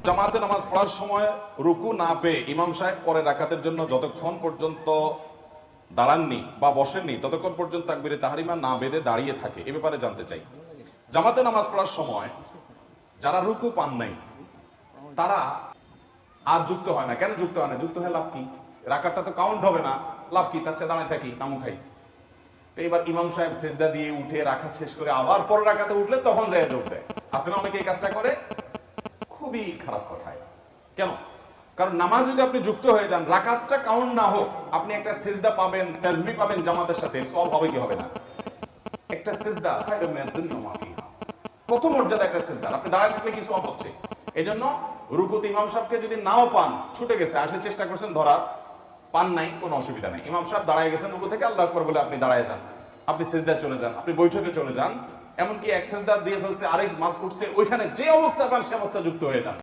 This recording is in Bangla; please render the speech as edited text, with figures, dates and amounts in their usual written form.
জামাতে নামাজ পড়ার সময় রুকু না পেয়ে ইমাম সাহেব পরের রাকাতের জন্য যতক্ষণ পর্যন্ত দাঁড়াননি বা বসেননি ততক্ষণ পর্যন্ত তাকবীরে তাহরিমা না বেঁধে দাঁড়িয়ে থাকে, এ ব্যাপারে জানতে চাই। জামাতে নামাজ পড়ার সময় যারা রুকু পান নাই তারা আর যুক্ত হয় না। কেন যুক্ত হয় না? যুক্ত হয়ে লাভ কি? রাকাতটা তো কাউন্ট হবে না, লাভ কি? তার চেয়ে দাঁড়ায় থাকি, নামু খাই। তো এবার ইমাম সাহেব সেজদা দিয়ে উঠে রাকাত শেষ করে আবার পরের রাকাতে উঠলে তখন যায় যোগ দেয়। আছে না অনেকে এই কাজটা করে? খুবই খারাপ কথা। কেন? কারণ নামাজ যদি আপনি যুক্ত হয়ে যান, রাকাতটা কাউন্ট না হোক, আপনি একটা সিজদা পাবেন, তাসবিহ পাবেন জামাতের সাথে, সব হবে কি হবে না? একটা সিজদা খায়রুম মিনাদ দুনিয়া ওয়া মা ফিহা, কত মর্যাদা একটা সিজদা। আপনি দাঁড়ায় থাকলে কি সওয়াব হচ্ছে। এজন্য রুকুতে ইমাম সাহেবকে যদি নাও পান, ছুটে গেছে, আসে চেষ্টা করছেন ধরার, পান নাই, কোনো অসুবিধা নাই। ইমাম সাহেব দাঁড়ায় গেছেন রুকু থেকে, আল্লাহু আকবার বলে আপনি দাঁড়ায় যান, আপনি সিজদায় চলে যান, আপনি বৈঠকে চলে যান, এমনকি এক সিজদা দিয়ে ফেলছে, আরেক মাস উঠছে, ওইখানে যে অবস্থা পান সে অবস্থা যুক্ত হয়ে যান।